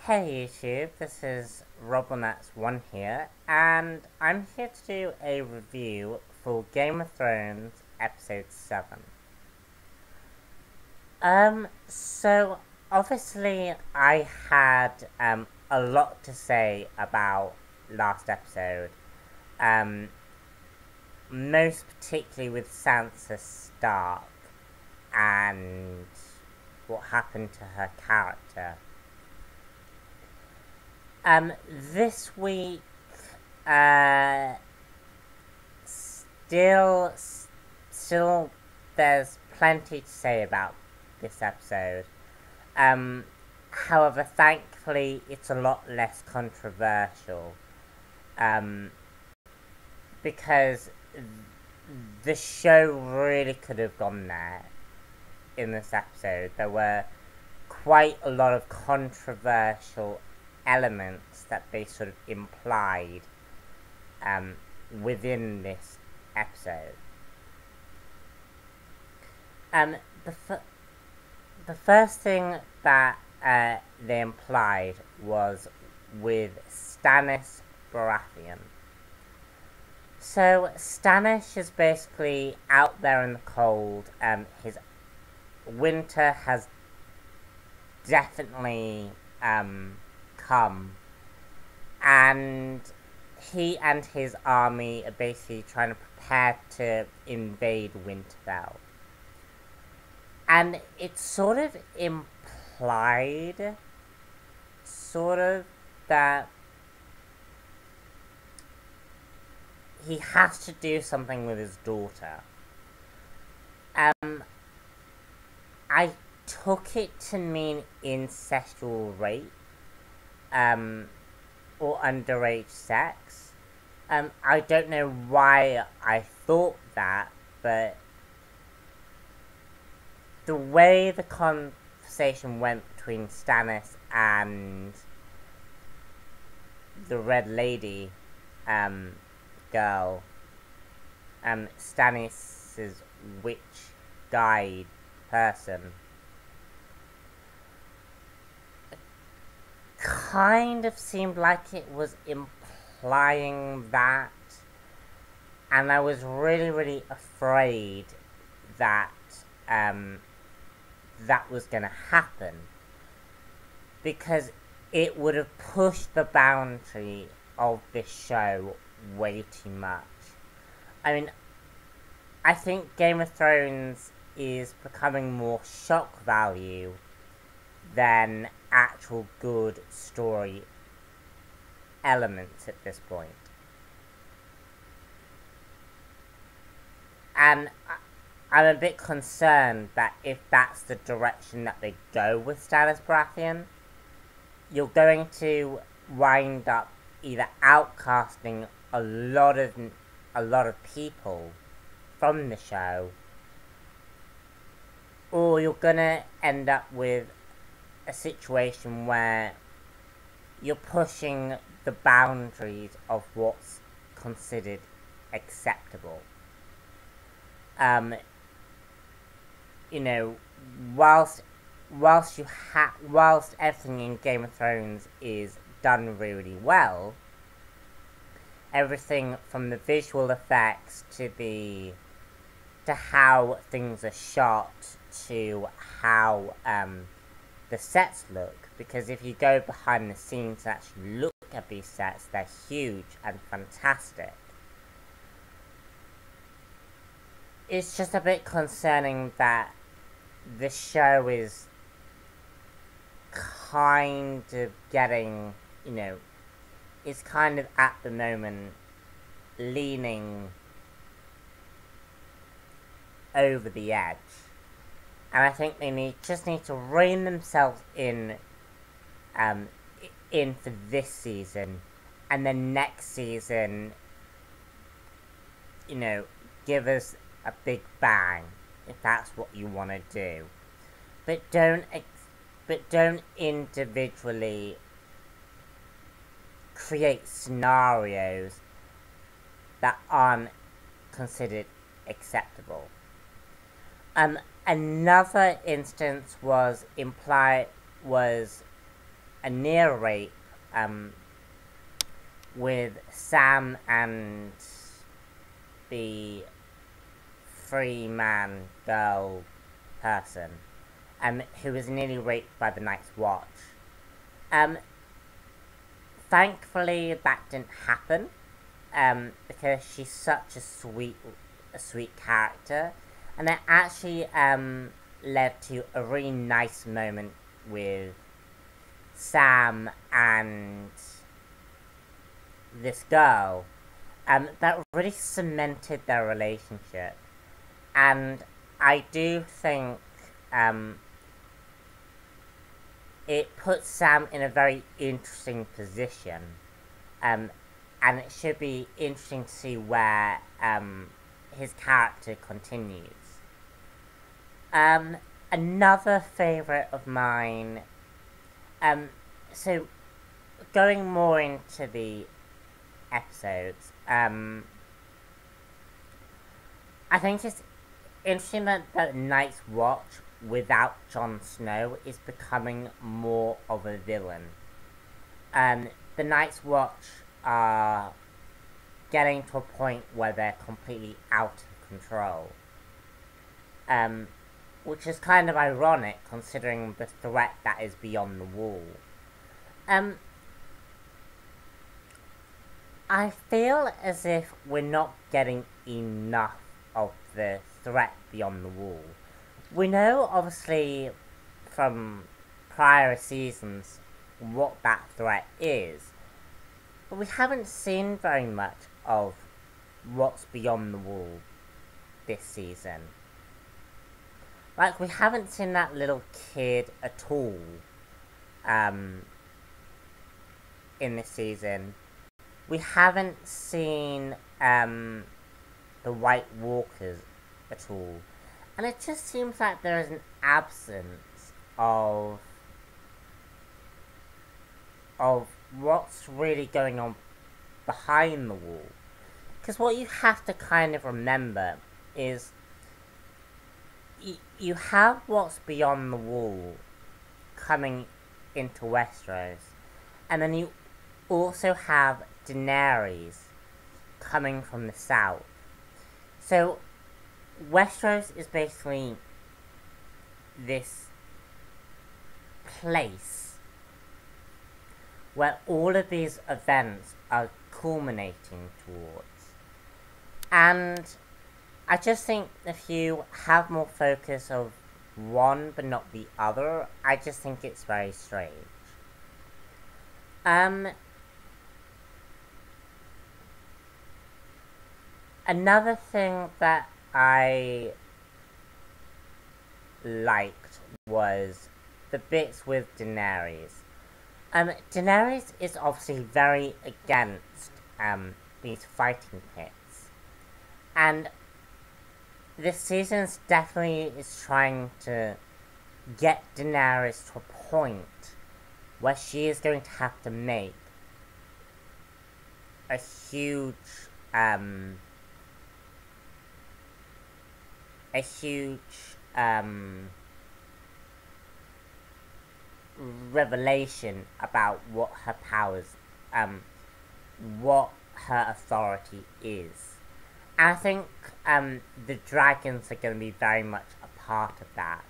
Hey YouTube, this is RobleNuts1 here, and I'm here to do a review for Game of Thrones Episode 7. So obviously I had a lot to say about last episode, most particularly with Sansa Stark and what happened to her character. This week, still, there's plenty to say about this episode. However, thankfully, it's a lot less controversial, because the show really could have gone there in this episode. There were quite a lot of controversial elements that they sort of implied within this episode. The first thing that they implied was with Stannis Baratheon. So Stannis is basically out there in the cold. His winter has definitely come, and he and his army are basically trying to prepare to invade Winterfell. And it's sort of implied, that he has to do something with his daughter. I took it to mean incestual rape, or underage sex. I don't know why I thought that, but the way the conversation went between Stannis and the Red Lady girl, Stannis' witch guide person, kind of seemed like it was implying that, and I was really afraid that that was going to happen, because it would have pushed the boundary of this show way too much. I mean, I think Game of Thrones is becoming more shock value than actual good story elements at this point. And I'm a bit concerned that if that's the direction that they go with Stannis Baratheon, you're going to wind up either outcasting a lot of people from the show, or you're gonna end up with a situation where you're pushing the boundaries of what's considered acceptable. You know, whilst everything in Game of Thrones is done really well, everything from the visual effects to how things are shot, to how the sets look, because if you go behind the scenes and actually look at these sets, they're huge and fantastic. It's just a bit concerning that the show is kind of getting, is kind of at the moment leaning over the edge. And I think they just need to rein themselves in for this season, and then next season, give us a big bang if that's what you want to do. But don't individually create scenarios that aren't considered acceptable. Another instance was a near rape with Sam and the 3-man girl person who was nearly raped by the Night's Watch. Thankfully that didn't happen because she's such a sweet character, and it actually led to a really nice moment with Sam and this girl that really cemented their relationship. And I do think it puts Sam in a very interesting position, and it should be interesting to see where his character continues. Another favourite of mine, so going more into the episodes, I think it's interesting that the Night's Watch without Jon Snow is becoming more of a villain. The Night's Watch are getting to a point where they're completely out of control. Which is kind of ironic considering the threat that is beyond the wall. I feel as if we're not getting enough of the threat beyond the wall. We know, obviously, from prior seasons what that threat is, but we haven't seen very much of what's beyond the wall this season. Like, we haven't seen that little kid at all in this season. We haven't seen the White Walkers at all. And it just seems like there is an absence of what's really going on behind the wall. Because what you have to kind of remember is you have what's beyond the wall coming into Westeros, and then you also have Daenerys coming from the south. So Westeros is basically this place where all of these events are culminating towards. And I just think if you have more focus of one but not the other, I just think it's very strange. Another thing that I liked was the bits with Daenerys. Daenerys is obviously very against these fighting pits, and this season definitely is trying to get Daenerys to a point where she is going to have to make a huge revelation about what her powers, what her authority is. And I think the dragons are going to be very much a part of that.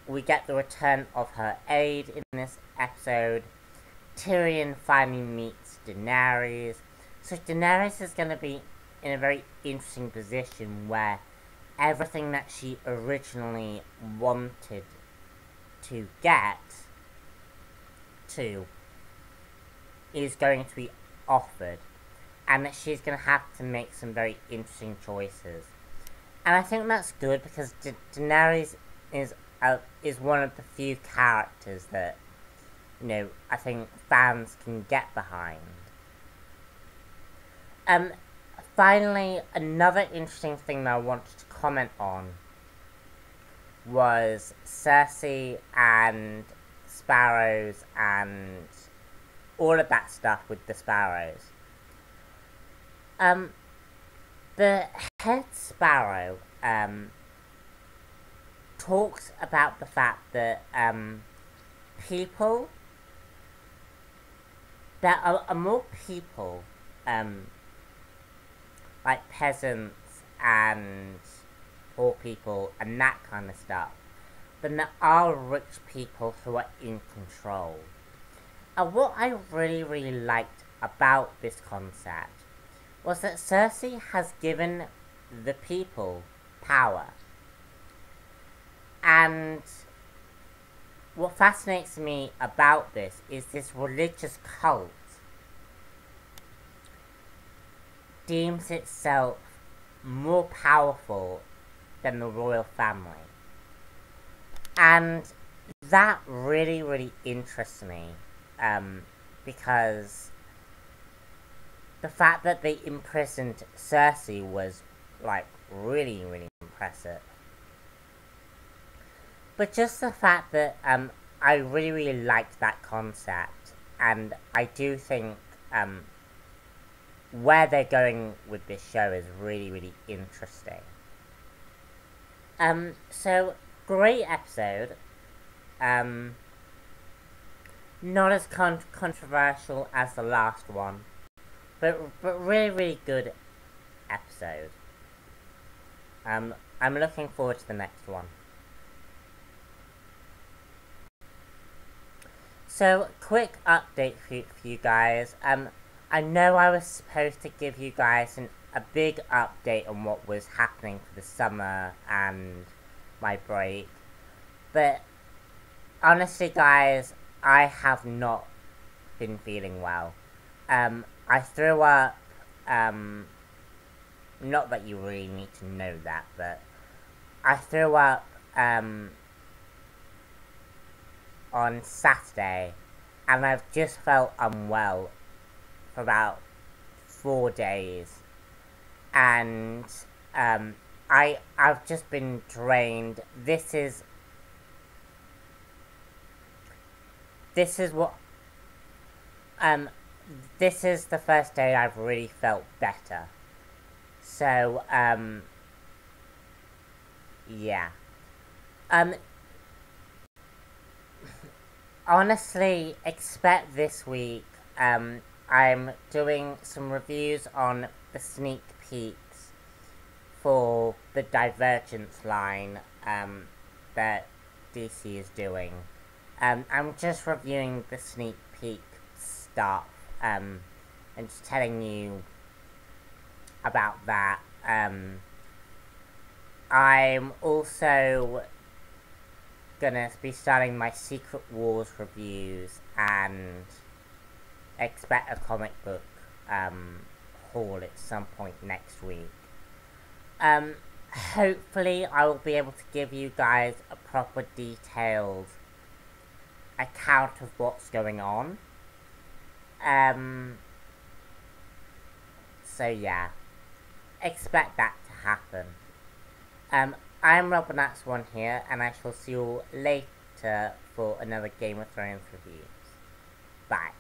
We get the return of her aide in this episode. Tyrion finally meets Daenerys. So Daenerys is going to be in a very interesting position where everything that she originally wanted to get to is going to be offered, and that she's going to have to make some very interesting choices. And I think that's good because Daenerys is one of the few characters that, you know, I think fans can get behind. Finally, another interesting thing that I wanted to comment on was Cersei and Sparrows and all of that stuff with the Sparrows. The head Sparrow talks about the fact that people there are more people, like peasants and poor people and that kind of stuff, than there are rich people who are in control. And what I really, really liked about this concept was that Cersei has given the people power. And what fascinates me about this is this religious cult deems itself more powerful than the royal family. And that really, really interests me, because the fact that they imprisoned Cersei was, like, really, really impressive. But just the fact that, I really, really liked that concept, and I do think, where they're going with this show is really, really interesting. So, great episode. Not as controversial as the last one, but really, really good episode. I'm looking forward to the next one. So, quick update for you guys. I know I was supposed to give you guys a big update on what was happening for the summer and my break, but honestly, guys, I have not been feeling well. I threw up, not that you really need to know that, but I threw up, on Saturday, and I've just felt unwell for about 4 days, and, I've just been drained. This is what, this is the first day I've really felt better. So, yeah. Honestly, expect this week, I'm doing some reviews on the sneak peeks for the Divergence line, that DC is doing. I'm just reviewing the sneak peek stuff, and just telling you about that. I'm also gonna be starting my Secret Wars reviews, and expect a comic book haul at some point next week. Hopefully I will be able to give you guys a proper detailed account of what's going on. So yeah, expect that to happen. I'm Robinax1 here, and I shall see you all later for another Game of Thrones review. Bye.